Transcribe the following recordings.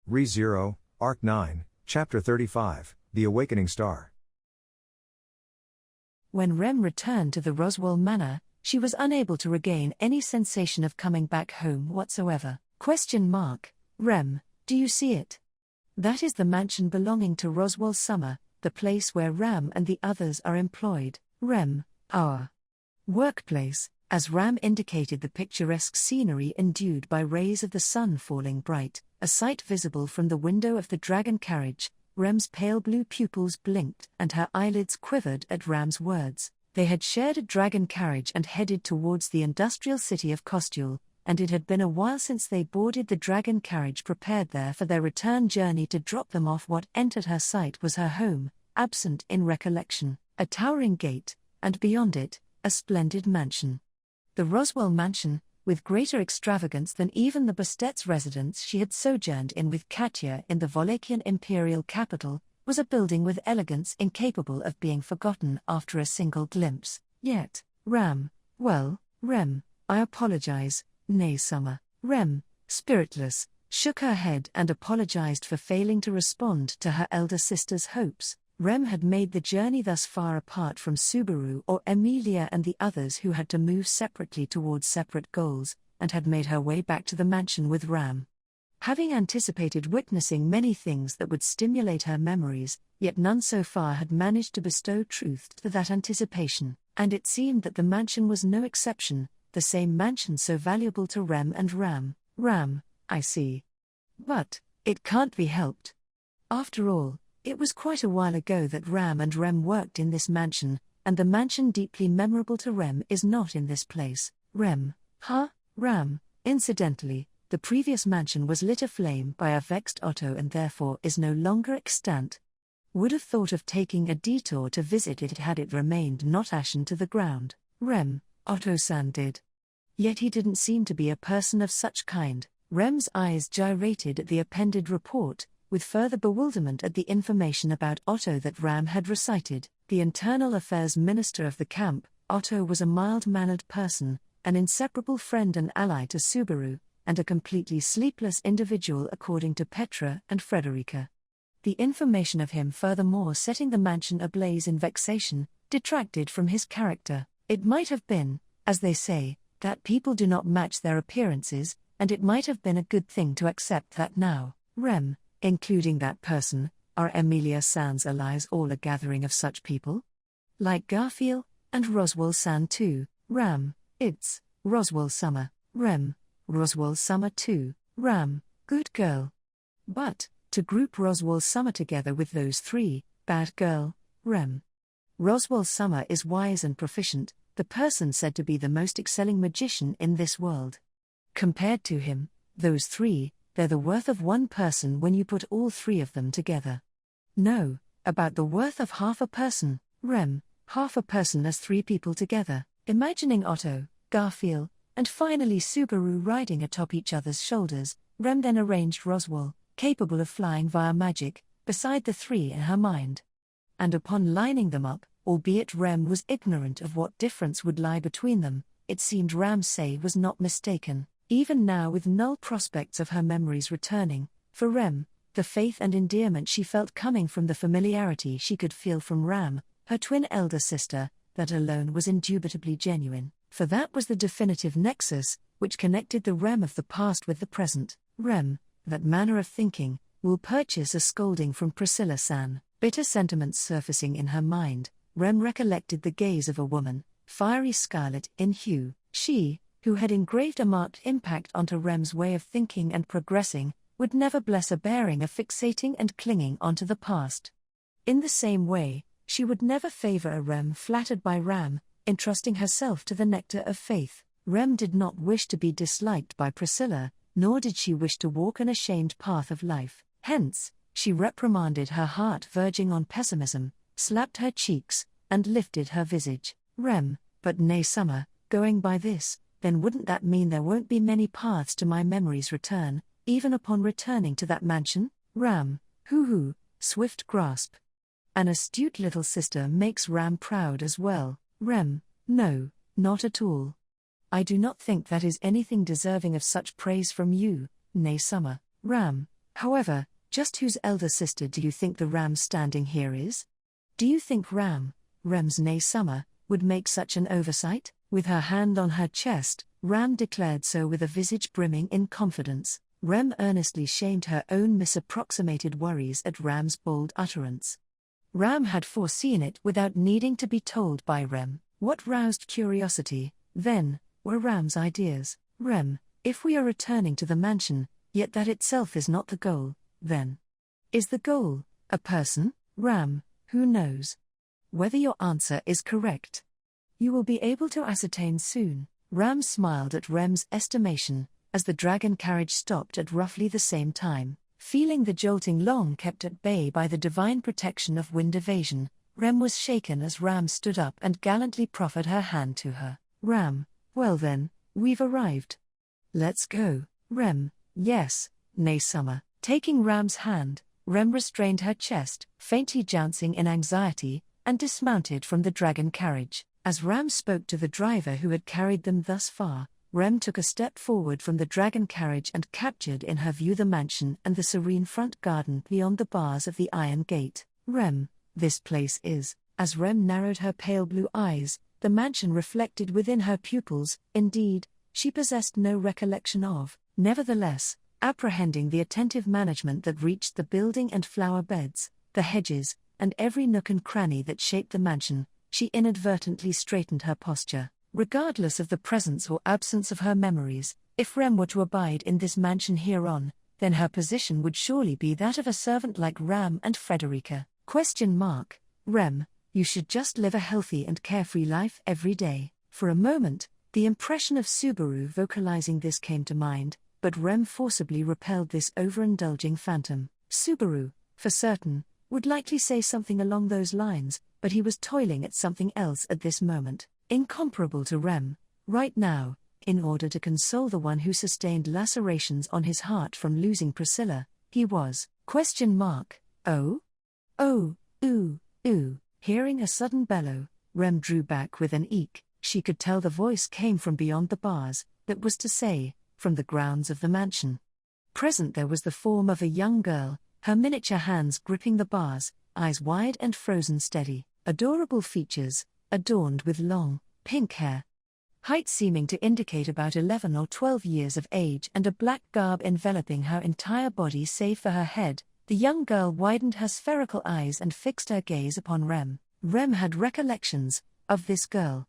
Re-Zero, Arc 9, Chapter 35, The Awakening Star. When Rem returned to the Roswell Manor, she was unable to regain any sensation of coming back home whatsoever. Rem, do you see it? That is the mansion belonging to Roswell Summer, the place where Ram and the others are employed. Rem, our workplace, as Ram indicated the picturesque scenery endued by rays of the sun falling bright, a sight visible from the window of the dragon carriage. Rem's pale blue pupils blinked and her eyelids quivered at Ram's words. They had shared a dragon carriage and headed towards the industrial city of Kostyul, and it had been a while since they boarded the dragon carriage prepared there for their return journey to drop them off. What entered her sight was her home, absent in recollection, a towering gate, and beyond it, a splendid mansion. The Roswell mansion, with greater extravagance than even the Bastet's residence she had sojourned in with Katya in the Wallachian imperial capital, was a building with elegance incapable of being forgotten after a single glimpse. Yet, Rem, I apologize, nay Summer. Rem, spiritless, shook her head and apologized for failing to respond to her elder sister's hopes. Rem had made the journey thus far apart from Subaru or Emilia and the others who had to move separately towards separate goals, and had made her way back to the mansion with Ram. Having anticipated witnessing many things that would stimulate her memories, yet none so far had managed to bestow truth to that anticipation, and it seemed that the mansion was no exception, the same mansion so valuable to Rem and Ram. Ram, I see. But it can't be helped. After all, it was quite a while ago that Ram and Rem worked in this mansion, and the mansion deeply memorable to Rem is not in this place. Rem, Ram, incidentally, the previous mansion was lit aflame by a vexed Otto and therefore is no longer extant. Would have thought of taking a detour to visit it had it remained not ashen to the ground. Rem, Otto-san did. Yet he didn't seem to be a person of such kind. Rem's eyes gyrated at the appended report, with further bewilderment at the information about Otto that Ram had recited. The internal affairs minister of the camp, Otto was a mild-mannered person, an inseparable friend and ally to Subaru, and a completely sleepless individual according to Petra and Frederica. The information of him furthermore setting the mansion ablaze in vexation, detracted from his character. It might have been, as they say, that people do not match their appearances, and it might have been a good thing to accept that now. Rem, including that person, are Emilia-san's allies all a gathering of such people? Like Garfield, and Roswell-san too. Ram, it's Roswell Summer. Rem, Roswell Summer too. Ram, good girl. But, to group Roswell Summer together with those three, bad girl. Rem. Roswell Summer is wise and proficient, the person said to be the most excelling magician in this world. Compared to him, those three, they're the worth of one person when you put all three of them together. No, about the worth of half a person. Rem, half a person as three people together. Imagining Otto, Garfield, and finally Subaru riding atop each other's shoulders, Rem then arranged Roswell, capable of flying via magic, beside the three in her mind. And upon lining them up, albeit Rem was ignorant of what difference would lie between them, it seemed Ramsay was not mistaken. Even now, with null prospects of her memories returning, for Rem, the faith and endearment she felt coming from the familiarity she could feel from Ram, her twin elder sister, that alone was indubitably genuine, for that was the definitive nexus, which connected the Rem of the past with the present. Rem, that manner of thinking, will purchase a scolding from Priscilla-san. Bitter sentiments surfacing in her mind, Rem recollected the gaze of a woman, fiery scarlet in hue, she, who had engraved a marked impact onto Rem's way of thinking and progressing, would never bless a bearing of fixating and clinging onto the past. In the same way, she would never favor a Rem flattered by Ram, entrusting herself to the nectar of faith. Rem did not wish to be disliked by Priscilla, nor did she wish to walk an ashamed path of life. Hence, she reprimanded her heart verging on pessimism, slapped her cheeks, and lifted her visage. Rem, but nay Summer, going by this, then wouldn't that mean there won't be many paths to my memory's return, even upon returning to that mansion? Ram, hoo-hoo, swift grasp. An astute little sister makes Ram proud as well. Rem, no, not at all. I do not think that is anything deserving of such praise from you, nay Summer. Ram, However, just whose elder sister do you think the Ram standing here is? Do you think Rem's nay Summer, would make such an oversight? With her hand on her chest, Ram declared so with a visage brimming in confidence. Rem earnestly shamed her own misapproximated worries at Ram's bold utterance. Ram had foreseen it without needing to be told by Rem. What roused curiosity, then, were Ram's ideas. Rem, if we are returning to the mansion, yet that itself is not the goal, then. Is the goal a person? Ram, who knows? Whether your answer is correct, you will be able to ascertain soon. Ram smiled at Rem's estimation, as the dragon carriage stopped at roughly the same time. Feeling the jolting long kept at bay by the divine protection of wind evasion, Rem was shaken as Ram stood up and gallantly proffered her hand to her. Ram, well then, we've arrived. Let's go. Rem, yes, nay Summer. Taking Ram's hand, Rem restrained her chest, faintly jouncing in anxiety, and dismounted from the dragon carriage. As Ram spoke to the driver who had carried them thus far, Rem took a step forward from the dragon carriage and captured in her view the mansion and the serene front garden beyond the bars of the iron gate. Rem, this place is, as Rem narrowed her pale blue eyes, the mansion reflected within her pupils, indeed, she possessed no recollection of. Nevertheless, apprehending the attentive management that reached the building and flower beds, the hedges, and every nook and cranny that shaped the mansion, she inadvertently straightened her posture. Regardless of the presence or absence of her memories, if Rem were to abide in this mansion hereon, then her position would surely be that of a servant like Ram and Frederica. Rem, you should just live a healthy and carefree life every day. For a moment, the impression of Subaru vocalizing this came to mind, but Rem forcibly repelled this overindulging phantom. Subaru, for certain, would likely say something along those lines, but he was toiling at something else at this moment. Incomparable to Rem, right now, in order to console the one who sustained lacerations on his heart from losing Priscilla, he was, oh? Oh, ooh. Hearing a sudden bellow, Rem drew back with an eek. She could tell the voice came from beyond the bars, that was to say, from the grounds of the mansion. Present there was the form of a young girl, her miniature hands gripping the bars, eyes wide and frozen steady, adorable features, adorned with long, pink hair. Height seeming to indicate about 11 or 12 years of age and a black garb enveloping her entire body save for her head, the young girl widened her spherical eyes and fixed her gaze upon Rem. Rem had recollections of this girl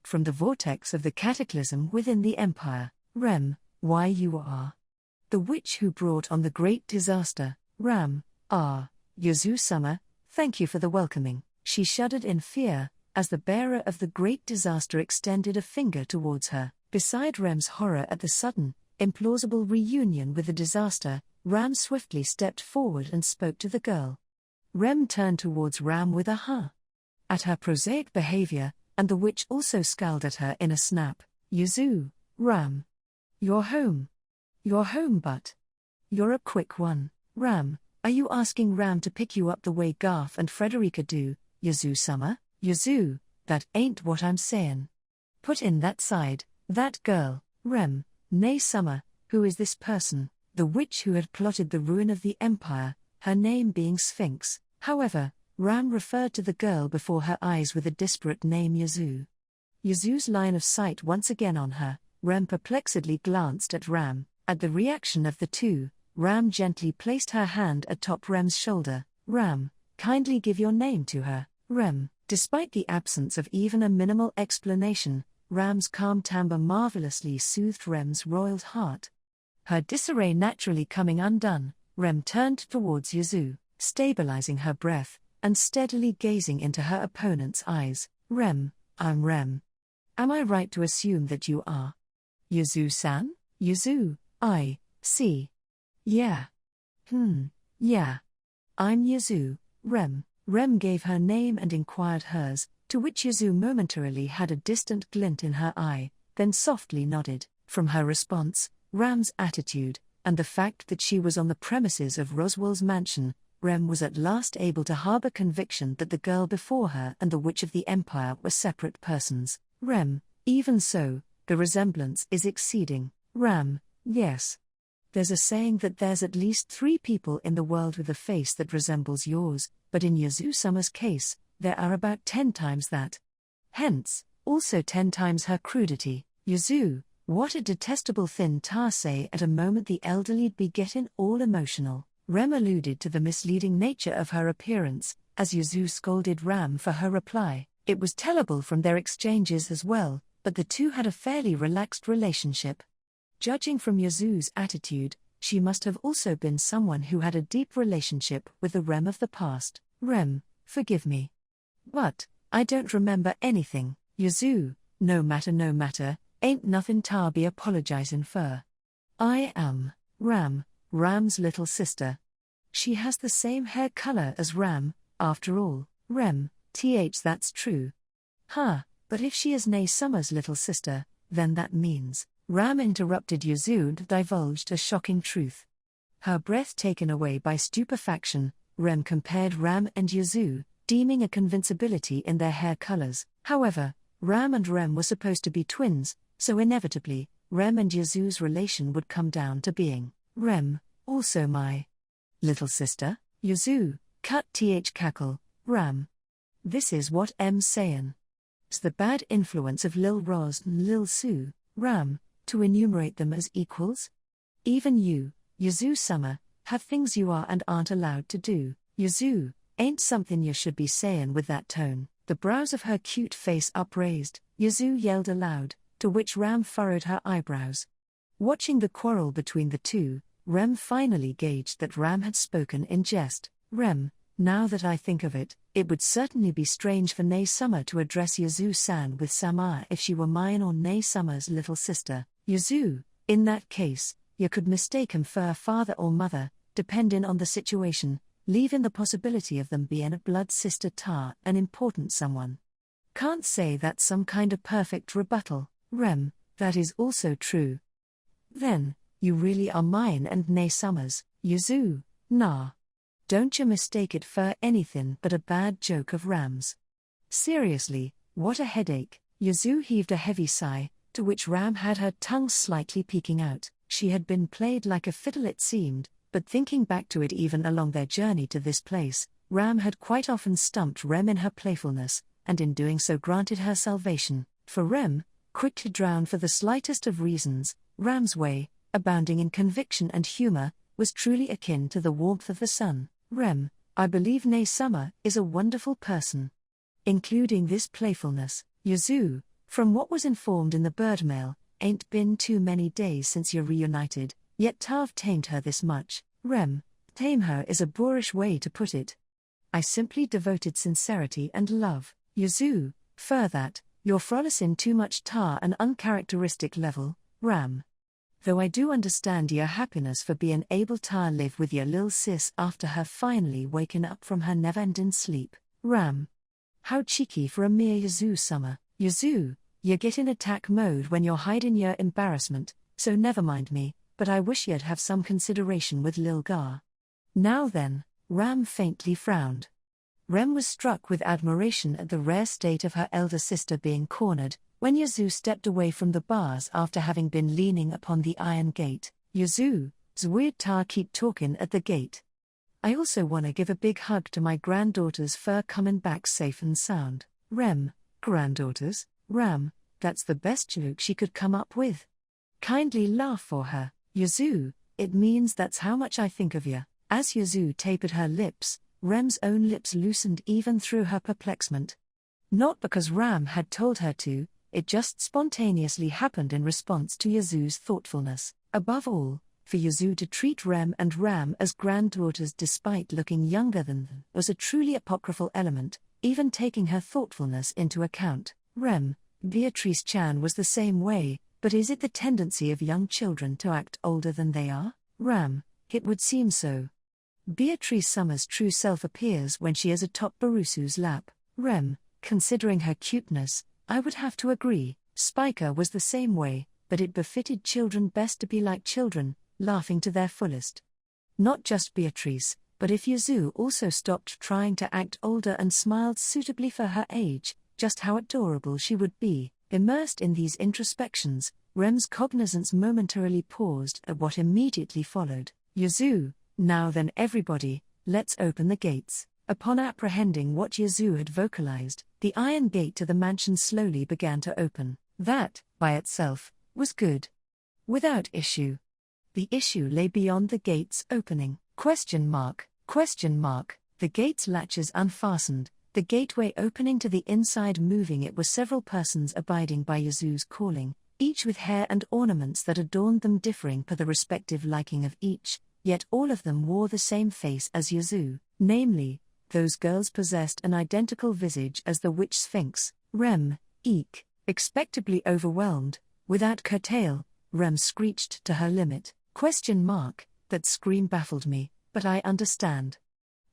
from the vortex of the cataclysm within the Empire. Rem, why you are the witch who brought on the great disaster. Ram, Yazu Summer, thank you for the welcoming. She shuddered in fear, as the bearer of the great disaster extended a finger towards her. Beside Rem's horror at the sudden, implausible reunion with the disaster, Ram swiftly stepped forward and spoke to the girl. Rem turned towards Ram with a huh at her prosaic behavior, and the witch also scowled at her in a snap. Yazu, Ram. You're home. You're home, but you're a quick one. Ram, are you asking Ram to pick you up the way Garth and Frederica do, Yazu Summer? Yazu, that ain't what I'm sayin'. Put in that side, that girl. Rem, nay Summer, who is this person? The witch who had plotted the ruin of the Empire, her name being Sphinx. However, Ram referred to the girl before her eyes with a disparate name Yazu. Yazu's line of sight once again on her, Rem perplexedly glanced at Ram. At the reaction of the two, Ram gently placed her hand atop Rem's shoulder. Ram, kindly give your name to her. Rem, despite the absence of even a minimal explanation, Ram's calm timbre marvelously soothed Rem's roiled heart. Her disarray naturally coming undone, Rem turned towards Yazu, stabilizing her breath, and steadily gazing into her opponent's eyes. Rem, I'm Rem. Am I right to assume that you are Yazu-san? Yazu, I see. Yeah. Yeah. I'm Yazu, Rem. Rem gave her name and inquired hers, to which Yazu momentarily had a distant glint in her eye, then softly nodded. From her response, Ram's attitude, and the fact that she was on the premises of Roswell's mansion, Rem was at last able to harbor conviction that the girl before her and the Witch of the Empire were separate persons. Rem, even so, the resemblance is exceeding. Ram, yes. There's a saying that there's at least 3 people in the world with a face that resembles yours, but in Yazu Summer's case, there are about 10 times that. Hence, also 10 times her crudity. Yazu, what a detestable thin tar, say at a moment the elderly'd be gettin' all emotional. Rem alluded to the misleading nature of her appearance, as Yazu scolded Ram for her reply. It was tellable from their exchanges as well, but the two had a fairly relaxed relationship. Judging from Yazu's attitude, she must have also been someone who had a deep relationship with the Rem of the past. Rem, forgive me. But, I don't remember anything. Yazu, no matter, ain't nothing tar be apologizin' for. I am, Ram's little sister. She has the same hair color as Ram, after all. Rem, that's true. But if she is Nay Summer's little sister, then that means. Ram interrupted Yazu and divulged a shocking truth. Her breath taken away by stupefaction, Rem compared Ram and Yazu, deeming a convincibility in their hair colors. However, Ram and Rem were supposed to be twins, so inevitably, Rem and Yazu's relation would come down to being, Rem, also my little sister? Yazu, cut cackle, Ram. This is what M's sayin'. It's the bad influence of Lil Roz and Lil Sue, Ram, to enumerate them as equals? Even you, Yazu Summer, have things you are and aren't allowed to do. Yazu, ain't something you should be sayin' with that tone. The brows of her cute face upraised, Yazu yelled aloud, to which Ram furrowed her eyebrows. Watching the quarrel between the two, Rem finally gauged that Ram had spoken in jest. Rem, now that I think of it, it would certainly be strange for Nay Summer to address Yazu-san with Sama if she were mine or Nay Summer's little sister. Yazu, in that case, you could mistake him for a father or mother, depending on the situation, leaving the possibility of them being a blood sister tar an important someone. Can't say that's some kind of perfect rebuttal. Rem, that is also true. Then, you really are mine and Nay Summer's. Yazu, nah. Don't you mistake it for anything but a bad joke of Ram's. Seriously, what a headache. Yazu heaved a heavy sigh, to which Ram had her tongue slightly peeking out. She had been played like a fiddle it seemed, but thinking back to it even along their journey to this place, Ram had quite often stumped Rem in her playfulness, and in doing so granted her salvation. For Rem, quick to drown for the slightest of reasons, Ram's way, abounding in conviction and humor, was truly akin to the warmth of the sun. Rem, I believe Nay Summer is a wonderful person. Including this playfulness, Yazu, from what was informed in the bird mail, ain't been too many days since you're reunited, yet Tav tamed her this much. Rem, tame her is a boorish way to put it. I simply devoted sincerity and love. Yazu, fur that, you're frolicin' too much tar an uncharacteristic level, Ram. Though I do understand your happiness for being able to live with your lil sis after her finally waking up from her never-ending sleep. Ram. How cheeky for a mere Yazu Summer. Yazu, you get in attack mode when you're hiding your embarrassment, so never mind me, but I wish you'd have some consideration with Lil Gar. Now then, Ram faintly frowned. Rem was struck with admiration at the rare state of her elder sister being cornered, when Yazu stepped away from the bars after having been leaning upon the iron gate. Yazu, weird tar keep talking at the gate. I also wanna give a big hug to my granddaughter's fur comin' back safe and sound. Rem, granddaughters? Ram, that's the best joke she could come up with. Kindly laugh for her. Yazu, it means that's how much I think of ya. As Yazu tapered her lips, Rem's own lips loosened even through her perplexement. Not because Ram had told her to, it just spontaneously happened in response to Yazu's thoughtfulness. Above all, for Yazu to treat Rem and Ram as granddaughters despite looking younger than them was a truly apocryphal element, even taking her thoughtfulness into account. Rem, Beatrice Chan was the same way, but is it the tendency of young children to act older than they are? Ram, it would seem so. Beatrice Summer's true self appears when she is atop Barusu's lap. Rem, considering her cuteness, I would have to agree. Spiker was the same way, but it befitted children best to be like children, laughing to their fullest. Not just Beatrice, but if Yazu also stopped trying to act older and smiled suitably for her age, just how adorable she would be. Immersed in these introspections, Rem's cognizance momentarily paused at what immediately followed. Yazu, now then everybody, let's open the gates. Upon apprehending what Yazu had vocalized, the iron gate to the mansion slowly began to open. That, by itself, was good. Without issue. The issue lay beyond the gate's opening. Question mark. The gate's latches unfastened, the gateway opening to the inside moving. It was several persons abiding by Yazu's calling, each with hair and ornaments that adorned them differing per the respective liking of each, yet all of them wore the same face as Yazu, namely, those girls possessed an identical visage as the witch Sphinx. Rem, eek, expectably overwhelmed, without curtail, Rem screeched to her limit. That scream baffled me, but I understand.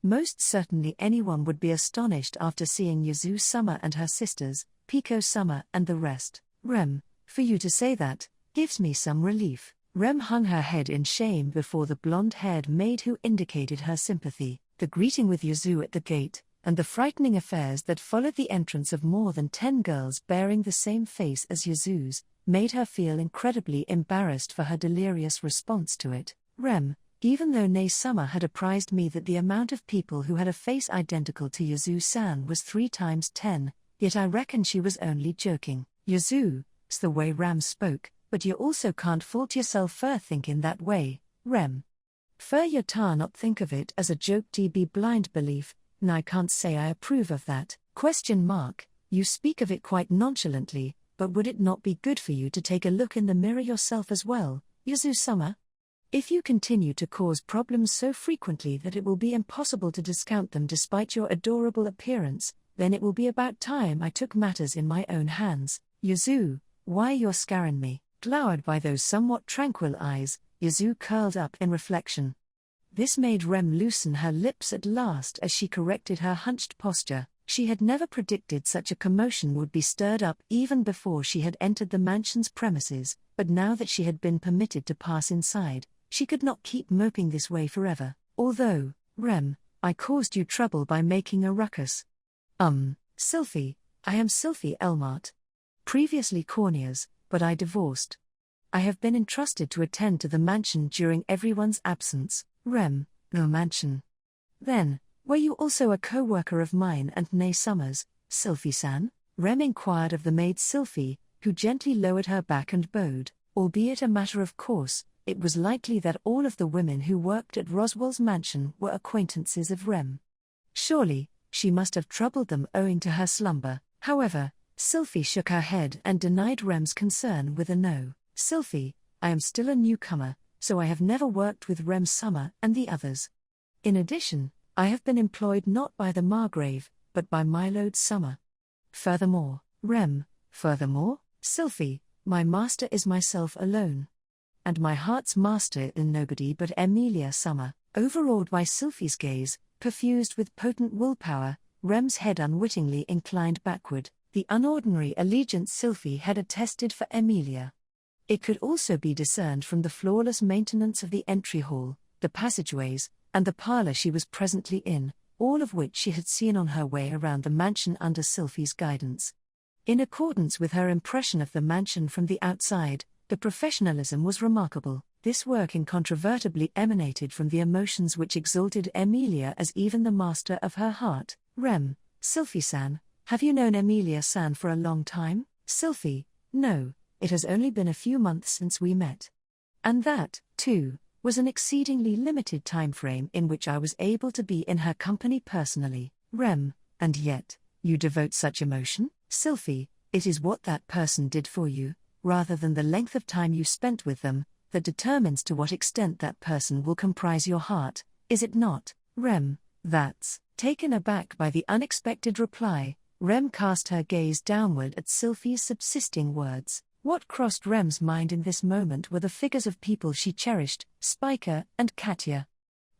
Most certainly anyone would be astonished after seeing Yazu-sama and her sisters, Piko-sama and the rest. Rem, for you to say that, gives me some relief. Rem hung her head in shame before the blonde-haired maid who indicated her sympathy. The greeting with Yazu at the gate, and the frightening affairs that followed the entrance of more than 10 girls bearing the same face as Yazu's, made her feel incredibly embarrassed for her delirious response to it. Rem, even though Ne-sama had apprised me that the amount of people who had a face identical to Yazu-san was 3 times 10, yet I reckon she was only joking. Yazu, it's the way Rem spoke, but you also can't fault yourself for thinking that way, Rem. For your tar not think of it as a joke be blind belief, and I can't say I approve of that. You speak of it quite nonchalantly, but would it not be good for you to take a look in the mirror yourself as well, Yazu-sama? If you continue to cause problems so frequently that it will be impossible to discount them despite your adorable appearance, then it will be about time I took matters in my own hands. Yazu, why you're scaring me? Glowered by those somewhat tranquil eyes, Yazu curled up in reflection. This made Rem loosen her lips at last as she corrected her hunched posture. She had never predicted such a commotion would be stirred up even before she had entered the mansion's premises, but now that she had been permitted to pass inside, she could not keep moping this way forever. Although, Rem, I caused you trouble by making a ruckus. Silfy, I am Silfy Elmart. Previously Corneas, but I divorced. I have been entrusted to attend to the mansion during everyone's absence. Rem, no mansion. Then, were you also a co-worker of mine and Ne-sama's, Silfy-san? Rem inquired of the maid Silfy, who gently lowered her back and bowed. Albeit a matter of course, it was likely that all of the women who worked at Roswell's mansion were acquaintances of Rem. Surely, she must have troubled them owing to her slumber. However, Silfy shook her head and denied Rem's concern with a no. Silfy, I am still a newcomer, so I have never worked with Rem-sama and the others. In addition, I have been employed not by the Margrave, but by my Lord-sama. Furthermore, Silfy, my master is myself alone. And my heart's master is nobody but Emilia-sama. Overawed by Silfy's gaze, perfused with potent willpower, Rem's head unwittingly inclined backward. The unordinary allegiance Silfy had attested for Emilia. It could also be discerned from the flawless maintenance of the entry hall, the passageways, and the parlor she was presently in, all of which she had seen on her way around the mansion under Silfy's guidance. In accordance with her impression of the mansion from the outside, the professionalism was remarkable. This work incontrovertibly emanated from the emotions which exalted Emilia as even the master of her heart. Rem, Silfy-san, have you known Emilia-san for a long time? Silfy, no, it has only been a few months since we met. And that, too, was an exceedingly limited time frame in which I was able to be in her company personally. Rem, and yet, you devote such emotion? Silfy, it is what that person did for you, rather than the length of time you spent with them, that determines to what extent that person will comprise your heart, is it not? Rem, that's. Taken aback by the unexpected reply, Rem cast her gaze downward at Silfy's subsisting words. What crossed Rem's mind in this moment were the figures of people she cherished, Spiker and Katya.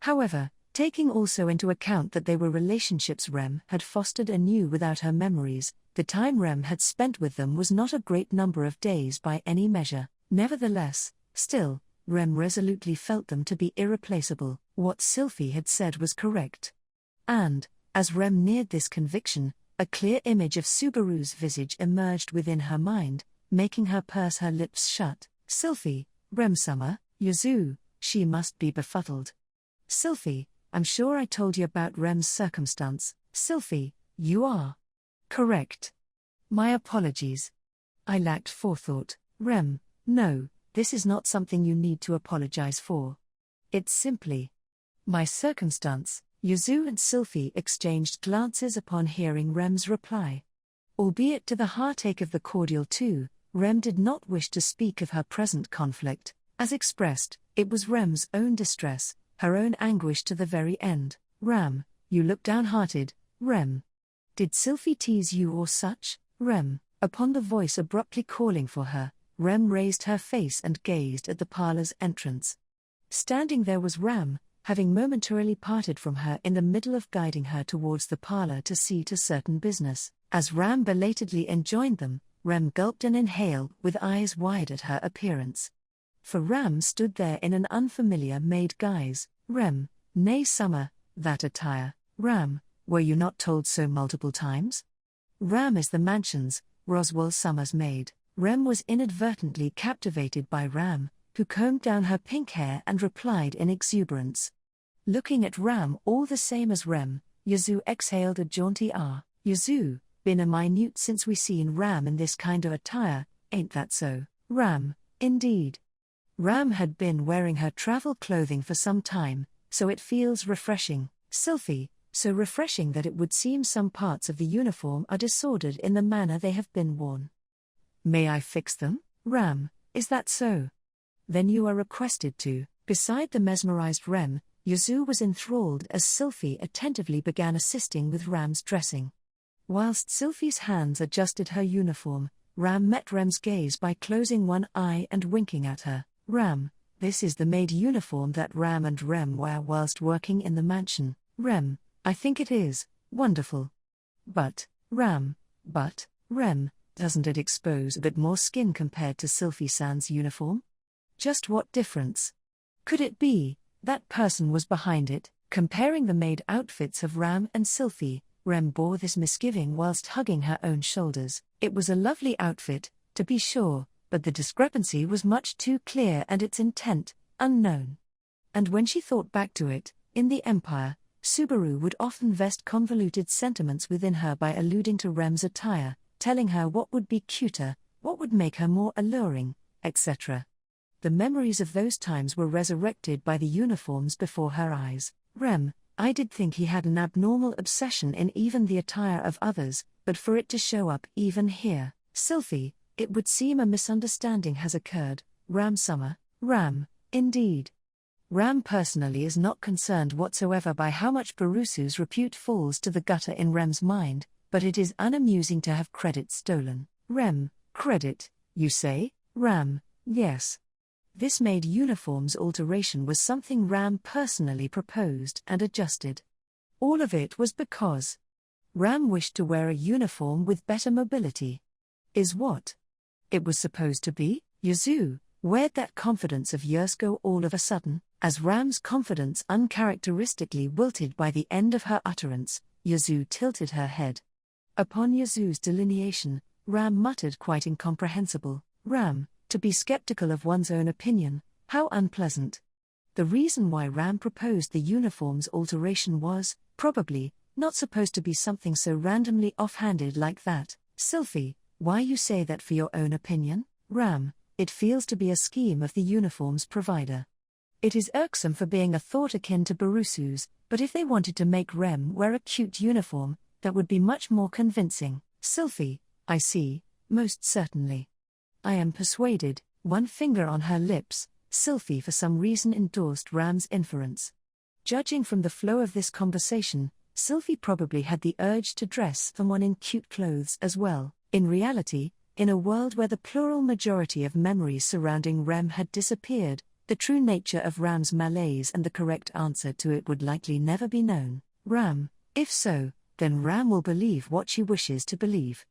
However, taking also into account that they were relationships Rem had fostered anew without her memories, the time Rem had spent with them was not a great number of days by any measure. Nevertheless, still, Rem resolutely felt them to be irreplaceable. What Silfy had said was correct. And, as Rem neared this conviction, a clear image of Subaru's visage emerged within her mind, making her purse her lips shut. Silfy, Rem Summer, Yazu, she must be befuddled. Silfy, I'm sure I told you about Rem's circumstance. Silfy, you are correct. My apologies. I lacked forethought. Rem, no, this is not something you need to apologize for. It's simply my circumstance. Yazu and Silfy exchanged glances upon hearing Rem's reply. Albeit to the heartache of the cordial two, Rem did not wish to speak of her present conflict. As expressed, it was Rem's own distress, her own anguish to the very end. Ram, you look downhearted, Rem. Did Silfy tease you or such? Rem, upon the voice abruptly calling for her, Rem raised her face and gazed at the parlor's entrance. Standing there was Ram, having momentarily parted from her in the middle of guiding her towards the parlor to see to certain business. As Ram belatedly enjoined them, Rem gulped and inhaled with eyes wide at her appearance. For Ram stood there in an unfamiliar maid guise. Rem, nay Summer, that attire. Ram, were you not told so multiple times? Ram is the mansion's, Roswell Summer's maid. Rem was inadvertently captivated by Ram, who combed down her pink hair and replied in exuberance. Looking at Ram all the same as Rem, Yazu exhaled a jaunty ah. Yazu, been a minute since we seen Ram in this kind of attire, ain't that so? Ram, indeed. Ram had been wearing her travel clothing for some time, so it feels refreshing. Silfy, so refreshing that it would seem some parts of the uniform are disordered in the manner they have been worn. May I fix them? Ram, is that so? Then you are requested to. Beside the mesmerized Rem, Yazu was enthralled as Silfy attentively began assisting with Ram's dressing. Whilst Silfy's hands adjusted her uniform, Ram met Rem's gaze by closing one eye and winking at her. Ram, this is the maid uniform that Ram and Rem wear whilst working in the mansion. Rem, I think it is wonderful. But, Rem, doesn't it expose a bit more skin compared to Silfy-san's uniform? Just what difference could it be? That person was behind it. Comparing the maid outfits of Ram and Silfy, Rem bore this misgiving whilst hugging her own shoulders. It was a lovely outfit, to be sure, but the discrepancy was much too clear and its intent, unknown. And when she thought back to it, in the Empire, Subaru would often vest convoluted sentiments within her by alluding to Rem's attire, telling her what would be cuter, what would make her more alluring, etc. The memories of those times were resurrected by the uniforms before her eyes. Rem, I did think he had an abnormal obsession in even the attire of others, but for it to show up even here. Silfy, it would seem a misunderstanding has occurred. Ram Summer, Ram, indeed. Ram personally is not concerned whatsoever by how much Barusu's repute falls to the gutter in Rem's mind, but it is unamusing to have credit stolen. Rem, credit, you say? Ram, yes. This maid uniform's alteration was something Ram personally proposed and adjusted. All of it was because Ram wished to wear a uniform with better mobility. Is what it was supposed to be? Yazu, where'd that confidence of yours go all of a sudden? As Ram's confidence uncharacteristically wilted by the end of her utterance, Yazu tilted her head. Upon Yazu's delineation, Ram muttered quite incomprehensible. Ram, to be skeptical of one's own opinion, how unpleasant. The reason why Ram proposed the uniform's alteration was, probably, not supposed to be something so randomly off-handed like that. Silfy, why you say that for your own opinion? Ram, it feels to be a scheme of the uniform's provider. It is irksome for being a thought akin to Barusu's, but if they wanted to make Rem wear a cute uniform, that would be much more convincing. Silfy, I see, most certainly. I am persuaded. One finger on her lips, Silfy for some reason endorsed Ram's inference. Judging from the flow of this conversation, Silfy probably had the urge to dress someone in cute clothes as well. In reality, in a world where the plural majority of memories surrounding Rem had disappeared, the true nature of Ram's malaise and the correct answer to it would likely never be known. Ram, if so, then Ram will believe what she wishes to believe.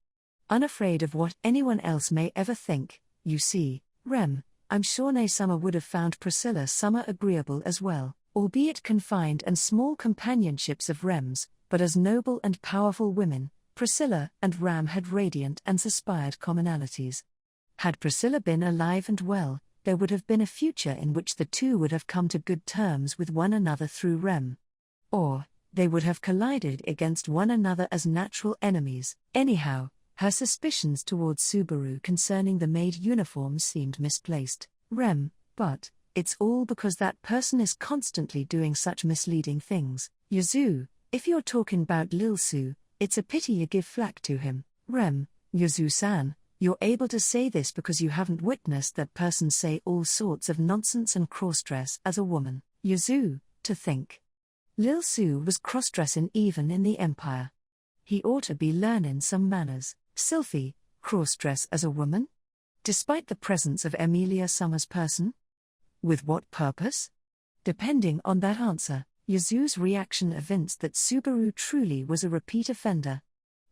Unafraid of what anyone else may ever think, you see, Rem, I'm sure Nay Summer would have found Priscilla Summer agreeable as well, albeit confined and small companionships of Rem's, but as noble and powerful women, Priscilla and Ram had radiant and suspired commonalities. Had Priscilla been alive and well, there would have been a future in which the two would have come to good terms with one another through Rem. Or, they would have collided against one another as natural enemies. Anyhow, her suspicions towards Subaru concerning the maid uniform seemed misplaced. Rem, but it's all because that person is constantly doing such misleading things. Yazu, if you're talking about Lil Su, it's a pity you give flack to him. Rem, Yazu-san, you're able to say this because you haven't witnessed that person say all sorts of nonsense and cross-dress as a woman. Yazu, to think. Lil Su was cross-dressing even in the Empire. He ought to be learning some manners. Silfy, cross-dress as a woman? Despite the presence of Emilia Summer's person? With what purpose? Depending on that answer, Yazu's reaction evinced that Subaru truly was a repeat offender.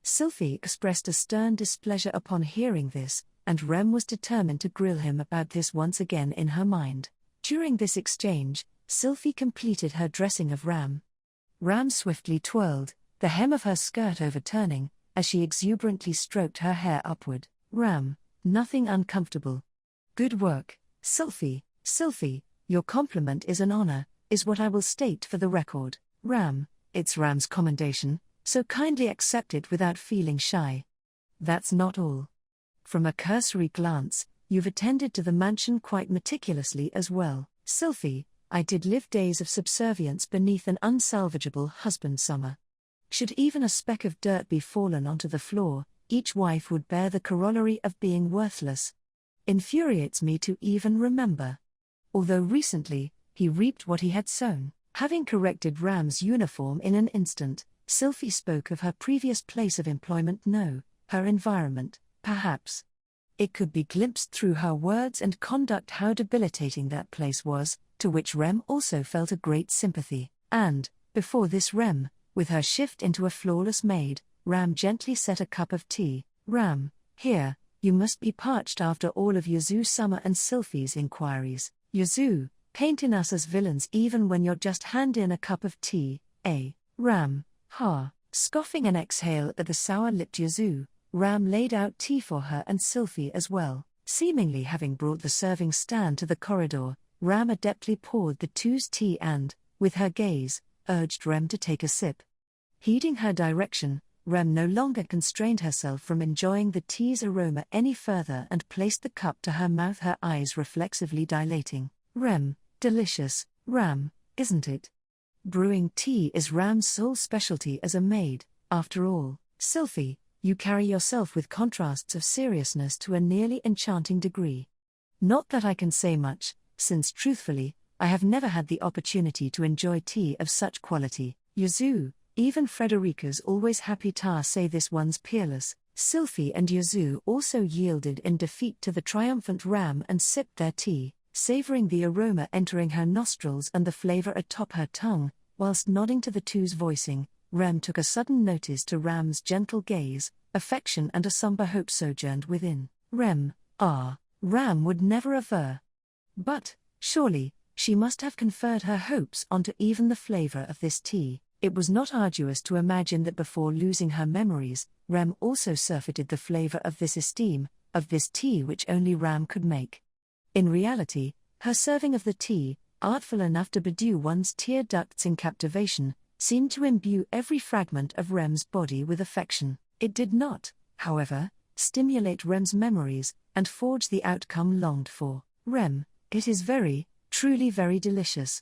Silfy expressed a stern displeasure upon hearing this, and Rem was determined to grill him about this once again in her mind. During this exchange, Silfy completed her dressing of Ram. Ram swiftly twirled, the hem of her skirt overturning, as she exuberantly stroked her hair upward. Ram, nothing uncomfortable. Good work, Silfy. Silfy, your compliment is an honor, is what I will state for the record. Ram, it's Ram's commendation, so kindly accept it without feeling shy. That's not all. From a cursory glance, you've attended to the mansion quite meticulously as well. Silfy, I did live days of subservience beneath an unsalvageable husband Summer. Should even a speck of dirt be fallen onto the floor, each wife would bear the corollary of being worthless. Infuriates me to even remember. Although recently, he reaped what he had sown. Having corrected Ram's uniform in an instant, Silfy spoke of her previous place of employment. No, her environment, perhaps. It could be glimpsed through her words and conduct how debilitating that place was, to which Rem also felt a great sympathy. And, before this Rem, with her shift into a flawless maid, Ram gently set a cup of tea. Ram, here, you must be parched after all of Yazu Summer and Silfy's inquiries. Yazu, painting us as villains even when you're just hand in a cup of tea, eh? Ram, ha. Scoffing an exhale at the sour-lipped Yazu, Ram laid out tea for her and Silfy as well. Seemingly having brought the serving stand to the corridor, Ram adeptly poured the two's tea and, with her gaze, urged Rem to take a sip. Heeding her direction, Rem no longer constrained herself from enjoying the tea's aroma any further and placed the cup to her mouth, her eyes reflexively dilating. Rem, delicious, Ram, isn't it? Brewing tea is Ram's sole specialty as a maid, after all. Silfy, you carry yourself with contrasts of seriousness to a nearly enchanting degree. Not that I can say much, since truthfully, I have never had the opportunity to enjoy tea of such quality. Yazu, even Frederica's always happy tar say this one's peerless. Silfy and Yazu also yielded in defeat to the triumphant Ram and sipped their tea, savoring the aroma entering her nostrils and the flavor atop her tongue, whilst nodding to the two's voicing. Rem took a sudden notice to Ram's gentle gaze, affection and a somber hope sojourned within. Ram would never aver. But, surely, she must have conferred her hopes onto even the flavor of this tea. It was not arduous to imagine that before losing her memories, Rem also surfeited the flavor of this esteem, of this tea which only Ram could make. In reality, her serving of the tea, artful enough to bedew one's tear ducts in captivation, seemed to imbue every fragment of Rem's body with affection. It did not, however, stimulate Rem's memories, and forge the outcome longed for. Rem, it is very, truly very delicious.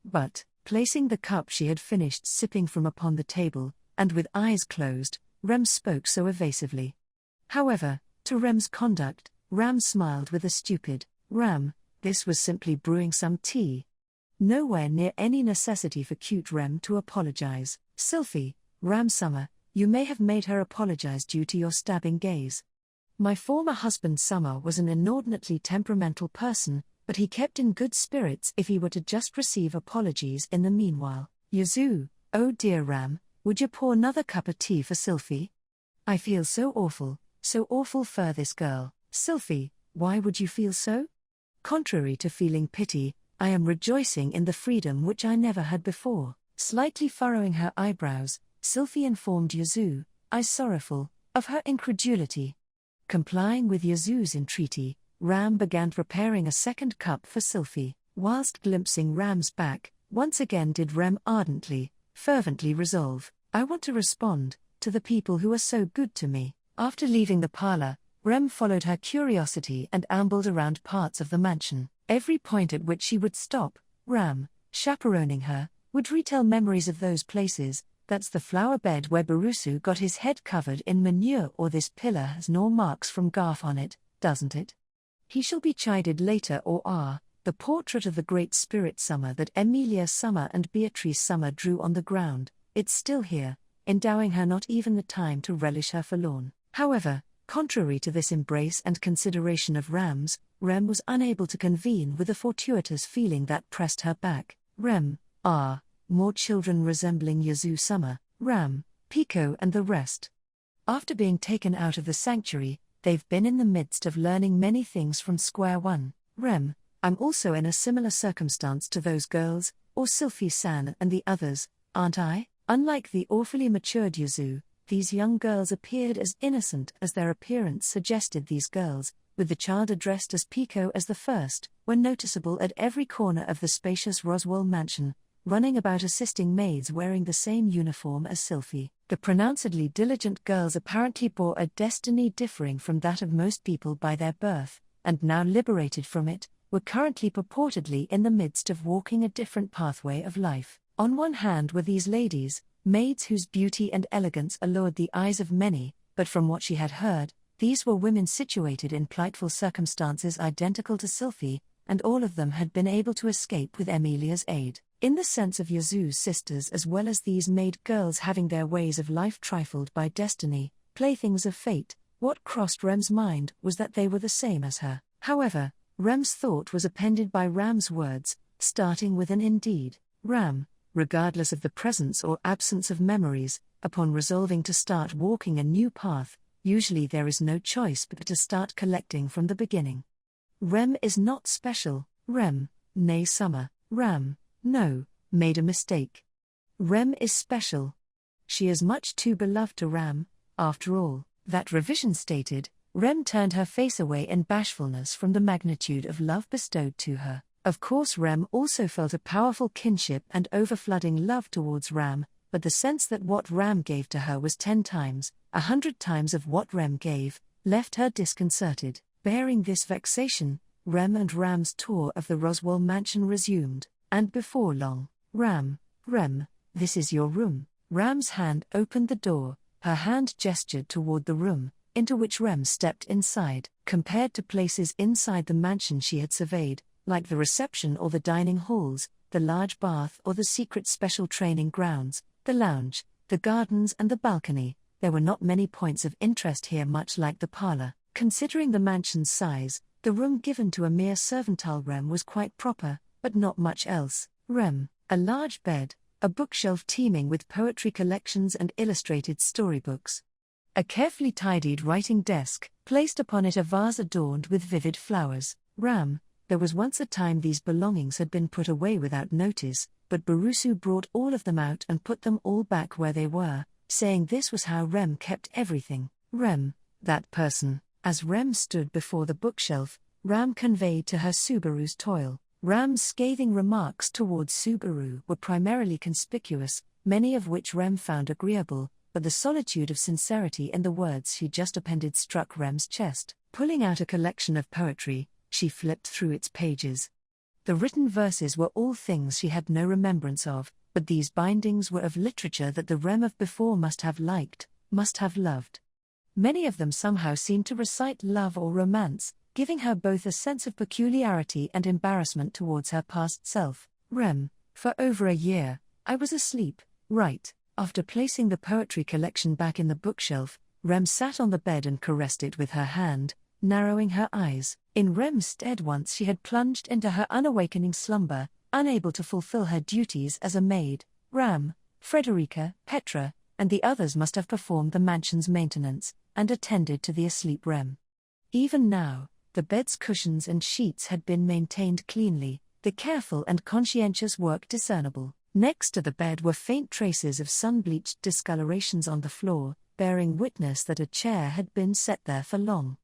But, placing the cup she had finished sipping from upon the table, and with eyes closed, Rem spoke so evasively. However, to Rem's conduct, Ram smiled with a stupid, Ram, this was simply brewing some tea. Nowhere near any necessity for cute Rem to apologize. Silfy, Ram Summer, you may have made her apologize due to your stabbing gaze. My former husband Summer was an inordinately temperamental person, but he kept in good spirits if he were to just receive apologies in the meanwhile. Yazu, oh dear Ram, would you pour another cup of tea for Silfy? I feel so awful for this girl. Silfy, why would you feel so? Contrary to feeling pity, I am rejoicing in the freedom which I never had before. Slightly furrowing her eyebrows, Silfy informed Yazu, I sorrowful, of her incredulity. Complying with Yazu's entreaty, Ram began preparing a second cup for Silfy. Whilst glimpsing Ram's back, once again did Rem ardently, fervently resolve, "I want to respond to the people who are so good to me." After leaving the parlor, Rem followed her curiosity and ambled around parts of the mansion. Every point at which she would stop, Ram, chaperoning her, would retell memories of those places. "That's the flower bed where Barusu got his head covered in manure, or this pillar has no marks from Garth on it, doesn't it? He shall be chided later, or the portrait of the great spirit Summer that Emilia Summer and Beatrice Summer drew on the ground, it's still here, endowing her not even the time to relish her forlorn." However, contrary to this embrace and consideration of Ram's, Rem was unable to convene with the fortuitous feeling that pressed her back. More children resembling Yazu Summer, Ram, Pico and the rest. After being taken out of the sanctuary, they've been in the midst of learning many things from square one. Rem, I'm also in a similar circumstance to those girls, or Silfy-san and the others, aren't I? Unlike the awfully matured Yazu, these young girls appeared as innocent as their appearance suggested. These girls, with the child addressed as Pico as the first, were noticeable at every corner of the spacious Roswell mansion, running about assisting maids wearing the same uniform as Silfy. The pronouncedly diligent girls apparently bore a destiny differing from that of most people by their birth, and now liberated from it, were currently purportedly in the midst of walking a different pathway of life. On one hand were these ladies, maids whose beauty and elegance allured the eyes of many, but from what she had heard, these were women situated in plightful circumstances identical to Silfy, and all of them had been able to escape with Emilia's aid. In the sense of Yazu's sisters, as well as these maid girls having their ways of life trifled by destiny, playthings of fate, what crossed Rem's mind was that they were the same as her. However, Rem's thought was appended by Ram's words, starting with an indeed. Ram, regardless of the presence or absence of memories, upon resolving to start walking a new path, usually there is no choice but to start collecting from the beginning. Rem is not special. Rem, nay Summer, Ram, no, made a mistake. Rem is special. She is much too beloved to Ram, after all. That revision stated, Rem turned her face away in bashfulness from the magnitude of love bestowed to her. Of course Rem also felt a powerful kinship and overflooding love towards Ram, but the sense that what Ram gave to her was 10 times, 100 times of what Rem gave, left her disconcerted. Bearing this vexation, Rem and Ram's tour of the Roswell mansion resumed, and before long, Rem, this is your room. Ram's hand opened the door, her hand gestured toward the room, into which Rem stepped inside. Compared to places inside the mansion she had surveyed, like the reception or the dining halls, the large bath or the secret special training grounds, the lounge, the gardens and the balcony, there were not many points of interest here, much like the parlor. Considering the mansion's size, the room given to a mere servitile Rem was quite proper, but not much else. Rem, a large bed, a bookshelf teeming with poetry collections and illustrated storybooks. A carefully tidied writing desk, placed upon it a vase adorned with vivid flowers. Ram, there was once a time these belongings had been put away without notice, but Barusu brought all of them out and put them all back where they were, saying this was how Rem kept everything. Rem, that person. As Rem stood before the bookshelf, Ram conveyed to her Subaru's toil. Ram's scathing remarks towards Subaru were primarily conspicuous, many of which Rem found agreeable, but the solitude of sincerity in the words she just appended struck Rem's chest. Pulling out a collection of poetry, she flipped through its pages. The written verses were all things she had no remembrance of, but these bindings were of literature that the Rem of before must have liked, must have loved. Many of them somehow seemed to recite love or romance, giving her both a sense of peculiarity and embarrassment towards her past self. Rem, for over a year, I was asleep, right. After placing the poetry collection back in the bookshelf, Rem sat on the bed and caressed it with her hand, narrowing her eyes. In Rem's stead once she had plunged into her unawakening slumber, unable to fulfill her duties as a maid. Ram, Frederica, Petra, and the others must have performed the mansion's maintenance, and attended to the asleep Rem. Even now, the bed's cushions and sheets had been maintained cleanly, the careful and conscientious work discernible. Next to the bed were faint traces of sun-bleached discolorations on the floor, bearing witness that a chair had been set there for long.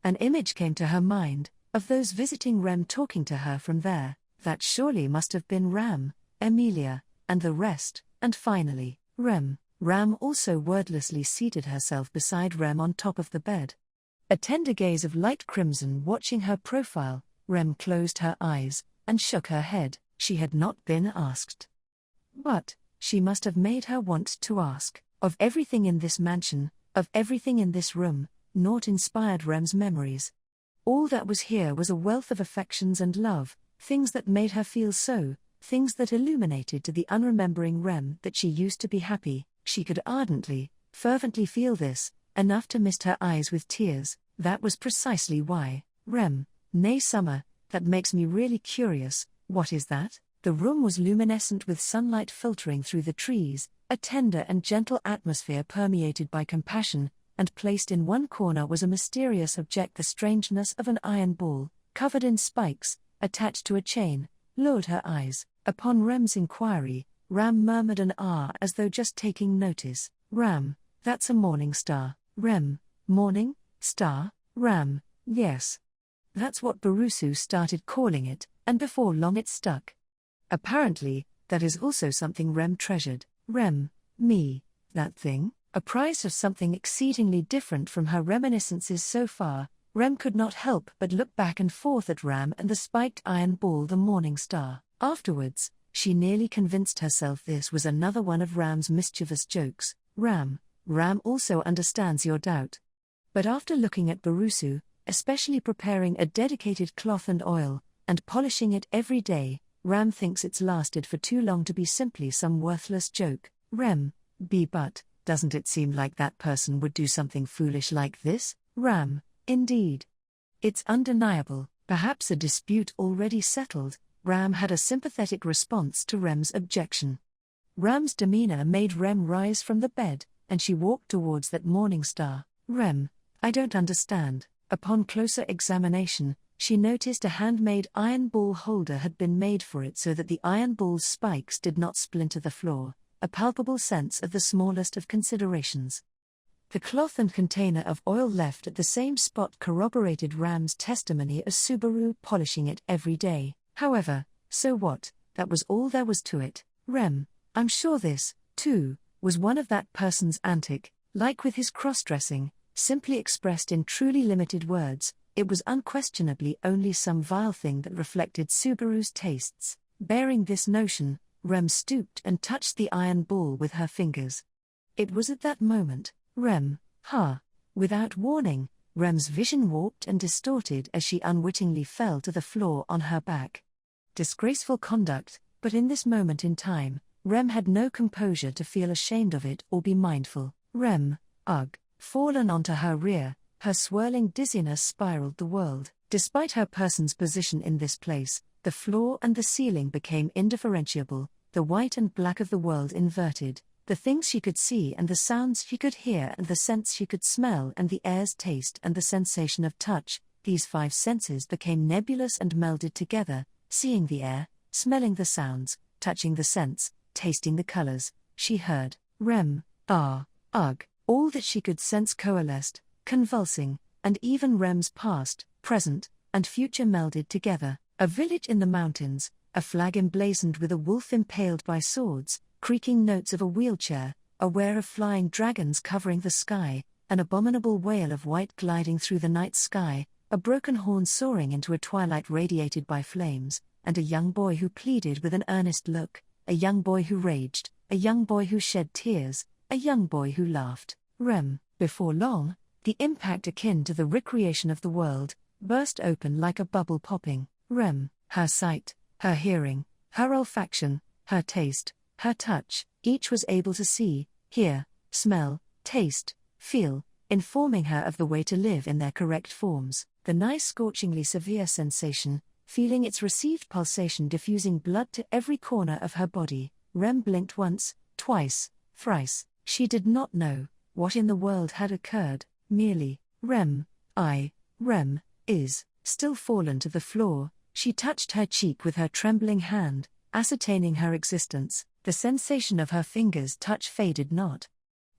An image came to her mind, of those visiting Rem talking to her from there. That surely must have been Ram, Emilia, and the rest, and finally, Rem. Ram also wordlessly seated herself beside Rem on top of the bed. A tender gaze of light crimson watching her profile, Rem closed her eyes, and shook her head. She had not been asked. But she must have made her want to ask. Of everything in this mansion, of everything in this room, naught inspired Rem's memories. All that was here was a wealth of affections and love, things that made her feel so, things that illuminated to the unremembering Rem that she used to be happy. She could ardently, fervently feel this, enough to mist her eyes with tears. That was precisely why. Rem, nay summer, that makes me really curious. What is that? The room was luminescent with sunlight filtering through the trees, a tender and gentle atmosphere permeated by compassion, and placed in one corner was a mysterious object. The strangeness of an iron ball, covered in spikes, attached to a chain, lured her eyes. Upon Rem's inquiry, Ram murmured an ah as though just taking notice. Ram, that's a morning star. Rem, morning star? Ram, yes. That's what Barusu started calling it, and before long it stuck. Apparently, that is also something Rem treasured. Rem, me, that thing? Apprised of something exceedingly different from her reminiscences so far, Rem could not help but look back and forth at Ram and the spiked iron ball, the morning star. Afterwards, she nearly convinced herself this was another one of Ram's mischievous jokes. Ram also understands your doubt. But after looking at Barusu, especially preparing a dedicated cloth and oil, and polishing it every day, Ram thinks it's lasted for too long to be simply some worthless joke. Rem, but doesn't it seem like that person would do something foolish like this? Ram, indeed. It's undeniable. Perhaps a dispute already settled. Ram had a sympathetic response to Rem's objection. Ram's demeanor made Rem rise from the bed, and she walked towards that morning star. Rem, I don't understand. Upon closer examination, she noticed a handmade iron ball holder had been made for it so that the iron ball's spikes did not splinter the floor, a palpable sense of the smallest of considerations. The cloth and container of oil left at the same spot corroborated Ram's testimony as Subaru polishing it every day. However, so what? That was all there was to it. Rem, I'm sure this, too, was one of that person's antic, like with his cross-dressing, simply expressed in truly limited words. It was unquestionably only some vile thing that reflected Subaru's tastes. Bearing this notion, Rem stooped and touched the iron ball with her fingers. It was at that moment, without warning, Rem's vision warped and distorted as she unwittingly fell to the floor on her back. Disgraceful conduct, but in this moment in time, Rem had no composure to feel ashamed of it or be mindful. Rem, fallen onto her rear, her swirling dizziness spiraled the world. Despite her person's position in this place, the floor and the ceiling became indifferentiable, the white and black of the world inverted, the things she could see and the sounds she could hear and the scents she could smell and the air's taste and the sensation of touch. These five senses became nebulous and melded together, seeing the air, smelling the sounds, touching the scents, tasting the colors. She heard, Rem, all that she could sense coalesced, convulsing, and even Rem's past, present, and future melded together. A village in the mountains, a flag emblazoned with a wolf impaled by swords, creaking notes of a wheelchair, aware of flying dragons covering the sky, an abominable wail of white gliding through the night sky, a broken horn soaring into a twilight radiated by flames, and a young boy who pleaded with an earnest look, a young boy who raged, a young boy who shed tears, a young boy who laughed. Rem, before long, the impact akin to the recreation of the world, burst open like a bubble popping. Rem, her sight, her hearing, her olfaction, her taste, her touch, each was able to see, hear, smell, taste, feel, informing her of the way to live in their correct forms. The nice scorchingly severe sensation, feeling its received pulsation diffusing blood to every corner of her body. Rem blinked once, twice, thrice. She did not know what in the world had occurred, merely, Rem is, still fallen to the floor. She touched her cheek with her trembling hand, ascertaining her existence. The sensation of her fingers' touch faded not.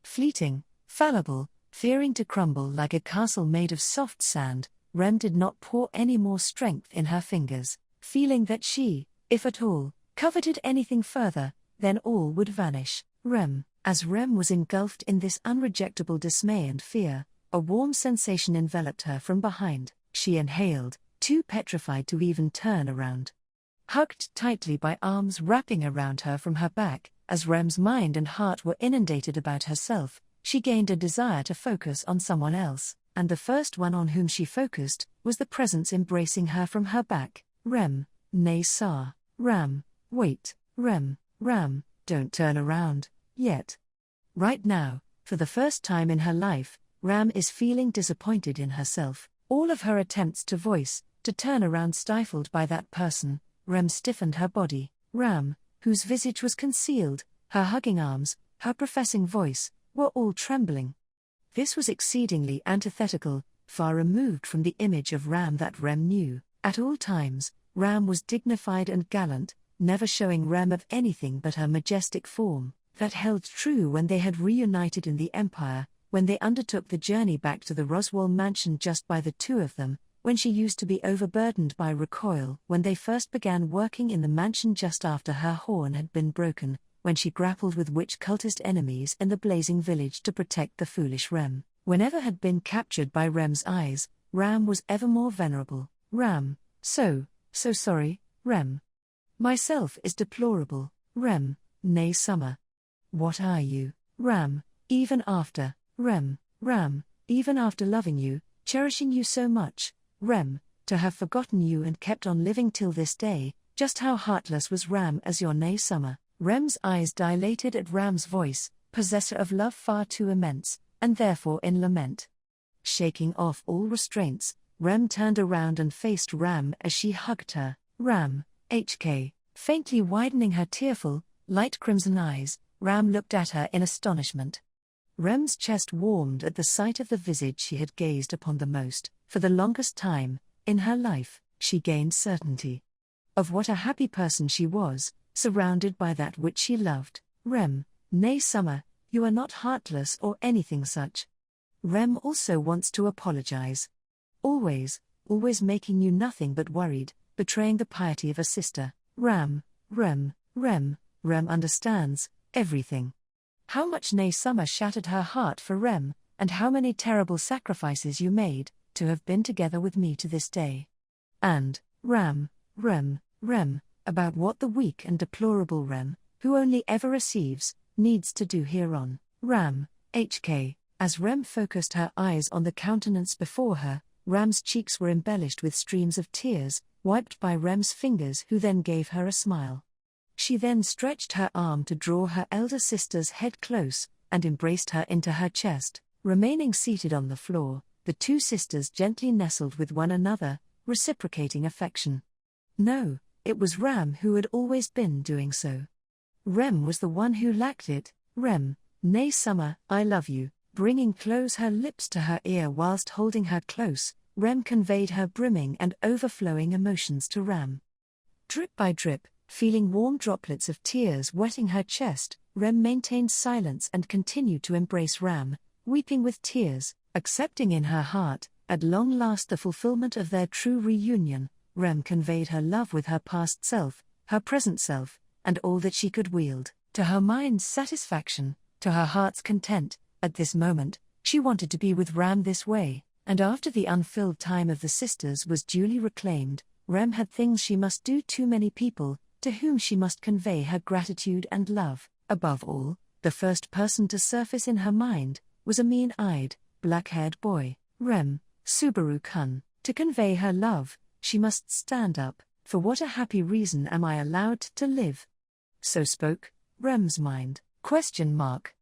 Fleeting, fallible, Fearing to crumble like a castle made of soft sand, Rem did not pour any more strength in her fingers, feeling that she, if at all, coveted anything further, then all would vanish. As Rem was engulfed in this unrejectable dismay and fear, a warm sensation enveloped her from behind. She inhaled, too petrified to even turn around. Hugged tightly by arms wrapping around her from her back, as Rem's mind and heart were inundated about herself, she gained a desire to focus on someone else, and the first one on whom she focused was the presence embracing her from her back. Rem, nay sir. Ram, wait, Rem, don't turn around, yet. Right now, for the first time in her life, Ram is feeling disappointed in herself. All of her attempts to turn around stifled by that person. Rem stiffened her body. Ram, whose visage was concealed, her hugging arms, her professing voice, were all trembling. This was exceedingly antithetical, far removed from the image of Ram that Rem knew. At all times, Ram was dignified and gallant, never showing Rem of anything but her majestic form. That held true when they had reunited in the Empire, when they undertook the journey back to the Roswell mansion just by the two of them, when she used to be overburdened by recoil, when they first began working in the mansion just after her horn had been broken, when she grappled with witch cultist enemies in the blazing village to protect the foolish Rem. Whenever had been captured by Rem's eyes, Ram was ever more venerable. Ram, so sorry, Rem. Myself is deplorable, Rem, nay summer. What are you, Ram, even after, Rem, even after loving you, cherishing you so much, Rem, to have forgotten you and kept on living till this day, just how heartless was Ram as your nay summer. Rem's eyes dilated at Ram's voice, possessor of love far too immense, and therefore in lament. Shaking off all restraints, Rem turned around and faced Ram as she hugged her. Ram, faintly widening her tearful, light crimson eyes, Ram looked at her in astonishment. Rem's chest warmed at the sight of the visage she had gazed upon the most. For the longest time, in her life, she gained certainty of what a happy person she was, surrounded by that which she loved. Rem, nay summer, you are not heartless or anything such. Rem also wants to apologize. Always making you nothing but worried, betraying the piety of a sister. Rem understands everything. How much nay summer shattered her heart for Rem, and how many terrible sacrifices you made, to have been together with me to this day. And, Rem, about what the weak and deplorable Rem, who only ever receives, needs to do hereon. Ram, as Rem focused her eyes on the countenance before her, Ram's cheeks were embellished with streams of tears, wiped by Rem's fingers, who then gave her a smile. She then stretched her arm to draw her elder sister's head close, and embraced her into her chest. Remaining seated on the floor, the two sisters gently nestled with one another, reciprocating affection. No, it was Ram who had always been doing so. Rem was the one who lacked it. Rem, nay summer, I love you. Bringing close her lips to her ear whilst holding her close, Rem conveyed her brimming and overflowing emotions to Ram. Drip by drip, feeling warm droplets of tears wetting her chest, Rem maintained silence and continued to embrace Ram, weeping with tears, accepting in her heart, at long last the fulfillment of their true reunion. Rem conveyed her love with her past self, her present self, and all that she could wield. To her mind's satisfaction, to her heart's content, at this moment, she wanted to be with Ram this way, and after the unfilled time of the sisters was duly reclaimed, Rem had things she must do to many people, to whom she must convey her gratitude and love. Above all, the first person to surface in her mind was a mean-eyed, black-haired boy, Rem, Subaru-kun. To convey her love, she must stand up. For what a happy reason am I allowed to live? So spoke Rem's mind.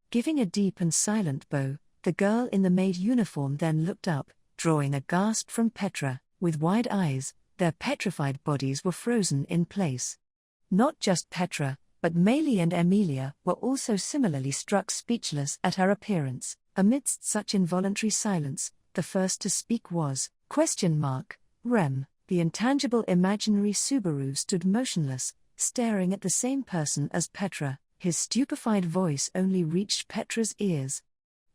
Giving a deep and silent bow, the girl in the maid uniform then looked up, drawing a gasp from Petra. With wide eyes, their petrified bodies were frozen in place. Not just Petra, but Emilia and Emilia were also similarly struck speechless at her appearance. Amidst such involuntary silence, the first to speak was, Rem. The intangible imaginary Subaru stood motionless, staring at the same person as Petra. His stupefied voice only reached Petra's ears.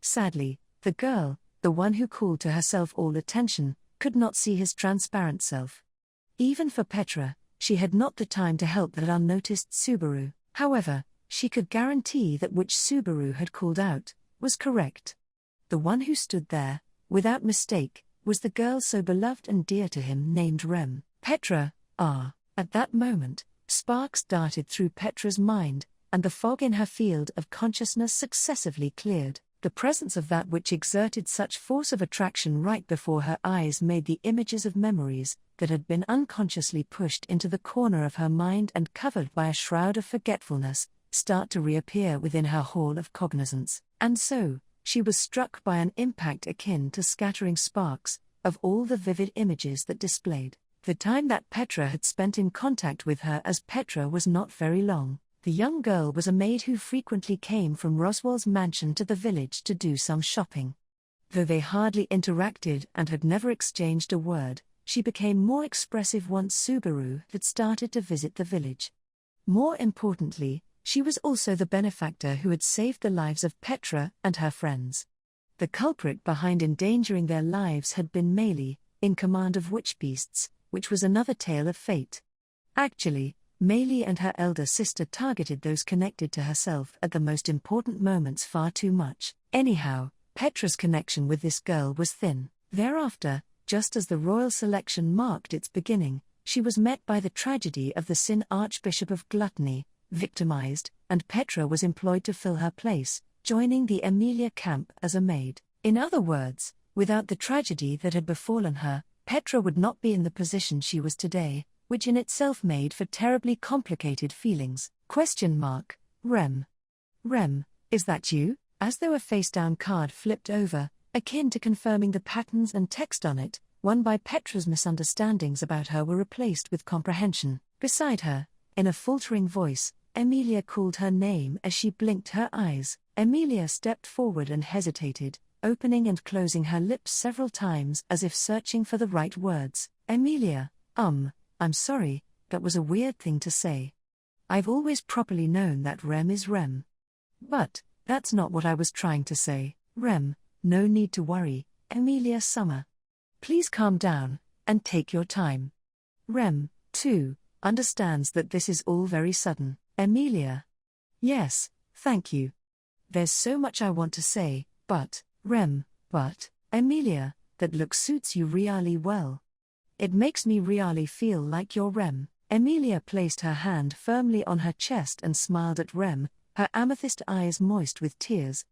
Sadly, The girl, the one who called to herself all attention, could not see his transparent self. Even for Petra, she had not the time to help that unnoticed Subaru. However, she could guarantee that which Subaru had called out was correct. The one who stood there, without mistake, was the girl so beloved and dear to him named Rem. Petra, At that moment, sparks darted through Petra's mind, and the fog in her field of consciousness successively cleared. The presence of that which exerted such force of attraction right before her eyes made the images of memories that had been unconsciously pushed into the corner of her mind and covered by a shroud of forgetfulness start to reappear within her hall of cognizance. And so, she was struck by an impact akin to scattering sparks of all the vivid images that displayed. The time that Petra had spent in contact with her as Petra was not very long. The young girl was a maid who frequently came from Roswell's mansion to the village to do some shopping. Though they hardly interacted and had never exchanged a word, she became more expressive once Subaru had started to visit the village. More importantly, she was also the benefactor who had saved the lives of Petra and her friends. The culprit behind endangering their lives had been Emilia, in command of witch beasts, which was another tale of fate. Actually, Emilia and her elder sister targeted those connected to herself at the most important moments far too much. Anyhow, Petra's connection with this girl was thin. Thereafter, just as the royal selection marked its beginning, she was met by the tragedy of the Sin Archbishop of Gluttony, victimized, and Petra was employed to fill her place, joining the Emilia camp as a maid. In other words, without the tragedy that had befallen her, Petra would not be in the position she was today, which in itself made for terribly complicated feelings. Rem. Rem, is that you? As though a face-down card flipped over, akin to confirming the patterns and text on it, won by Petra's misunderstandings about her were replaced with comprehension. Beside her, in a faltering voice, Emilia called her name as she blinked her eyes. Emilia stepped forward and hesitated, opening and closing her lips several times as if searching for the right words. Emilia, I'm sorry, that was a weird thing to say. I've always properly known that Rem is Rem. But, that's not what I was trying to say. Rem, no need to worry, Emilia Summer. Please calm down, and take your time. Rem, too, understands that this is all very sudden. Emilia. Yes, thank you. There's so much I want to say, but, Emilia, that look suits you really well. It makes me really feel like you're Rem. Emilia placed her hand firmly on her chest and smiled at Rem, her amethyst eyes moist with tears.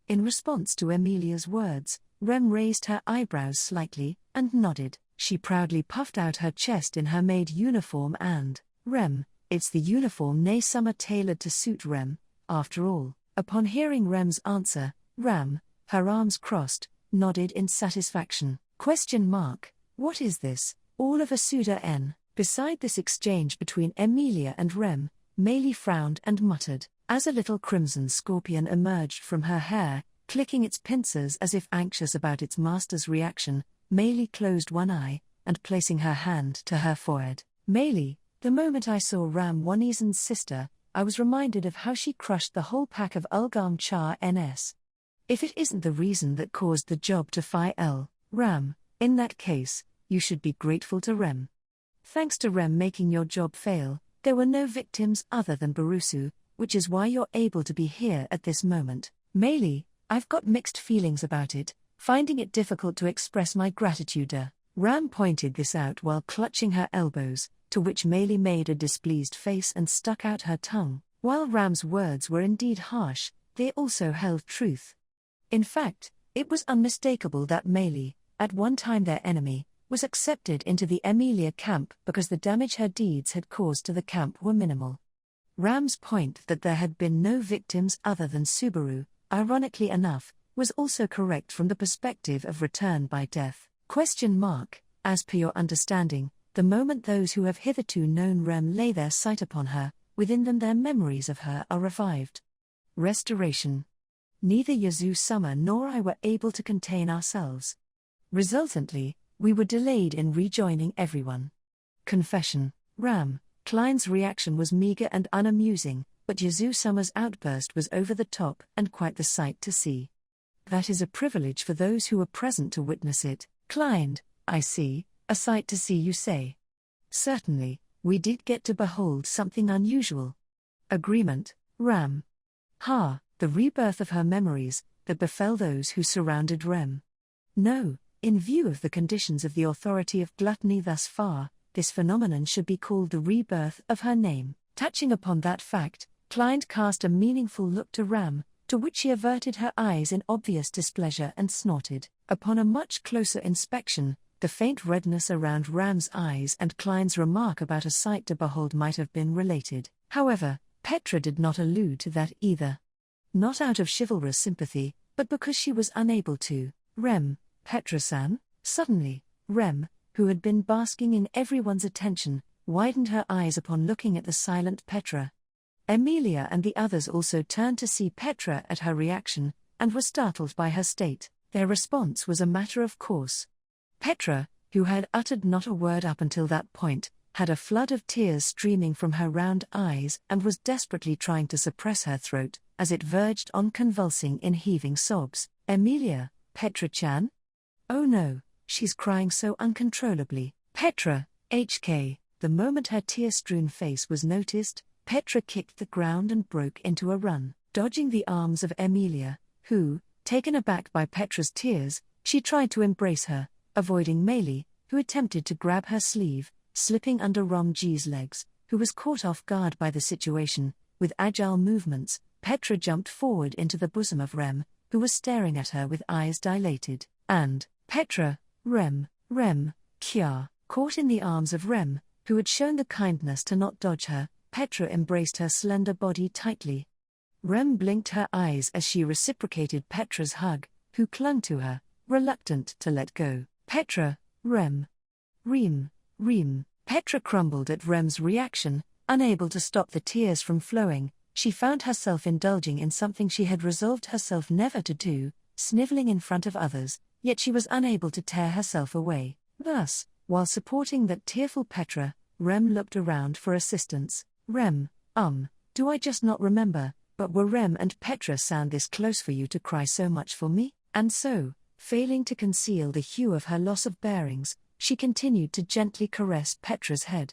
In response to Emilia's words, Rem raised her eyebrows slightly, and nodded. She proudly puffed out her chest in her maid uniform and, Rem, it's the uniform Summer tailored to suit Rem, after all. Upon hearing Rem's answer, Ram, her arms crossed, nodded in satisfaction. What is this? All of a pseudo N. Beside this exchange between Emilia and Rem, Maylie frowned and muttered, as a little crimson scorpion emerged from her hair, clicking its pincers as if anxious about its master's reaction. Maylie closed one eye, and placing her hand to her forehead. Maylie, the moment I saw Ram Wanizen's sister, I was reminded of how she crushed the whole pack of Ulgam Char NS. If it isn't the reason that caused the job to fire Ram, in that case, you should be grateful to Rem. Thanks to Rem making your job fail, there were no victims other than Barusu, which is why you're able to be here at this moment. Maylie, I've got mixed feelings about it, finding it difficult to express my gratitude. Ram pointed this out while clutching her elbows, to which Maylie made a displeased face and stuck out her tongue. While Ram's words were indeed harsh, they also held truth. In fact, it was unmistakable that Maylie, at one time their enemy, was accepted into the Emilia camp because the damage her deeds had caused to the camp were minimal. Ram's point that there had been no victims other than Subaru, ironically enough, was also correct from the perspective of return by death. As per your understanding, the moment those who have hitherto known Rem lay their sight upon her, within them their memories of her are revived. Restoration. Neither Yazu Summer nor I were able to contain ourselves. Resultantly, we were delayed in rejoining everyone. Confession. Ram, Klein's reaction was meager and unamusing, but Yazu Summer's outburst was over the top and quite the sight to see. That is a privilege for those who were present to witness it. Client, I see, a sight to see, you say. Certainly, we did get to behold something unusual. Agreement, Ram. Ha, the rebirth of her memories, that befell those who surrounded Rem. No, in view of the conditions of the authority of gluttony thus far, this phenomenon should be called the rebirth of her name. Touching upon that fact, Client cast a meaningful look to Ram, to which she averted her eyes in obvious displeasure and snorted. Upon a much closer inspection, the faint redness around Ram's eyes and Client's remark about a sight to behold might have been related. However, Petra did not allude to that either. Not out of chivalrous sympathy, but because she was unable to. Rem, Petra-san? Suddenly, Rem, who had been basking in everyone's attention, widened her eyes upon looking at the silent Petra. Emilia and the others also turned to see Petra at her reaction, and were startled by her state. Their response was a matter of course. Petra, who had uttered not a word up until that point, had a flood of tears streaming from her round eyes and was desperately trying to suppress her throat, as it verged on convulsing in heaving sobs. Emilia, Petra-chan? Oh no, she's crying so uncontrollably. Petra, HK. The moment her tear-strewn face was noticed, Petra kicked the ground and broke into a run, dodging the arms of Emilia, who, taken aback by Petra's tears, she tried to embrace her, avoiding Meili, who attempted to grab her sleeve, slipping under Romji's legs, who was caught off guard by the situation. With agile movements, Petra jumped forward into the bosom of Rem, who was staring at her with eyes dilated, and Petra, Rem, Kya, caught in the arms of Rem, who had shown the kindness to not dodge her. Petra embraced her slender body tightly. Rem blinked her eyes as she reciprocated Petra's hug, who clung to her, reluctant to let go. Petra, Rem. Petra crumbled at Rem's reaction, unable to stop the tears from flowing. She found herself indulging in something she had resolved herself never to do, sniveling in front of others, yet she was unable to tear herself away. Thus, while supporting that tearful Petra, Rem looked around for assistance. Rem, do I just not remember, but were Rem and Petra sound this close for you to cry so much for me? And so, failing to conceal the hue of her loss of bearings, she continued to gently caress Petra's head.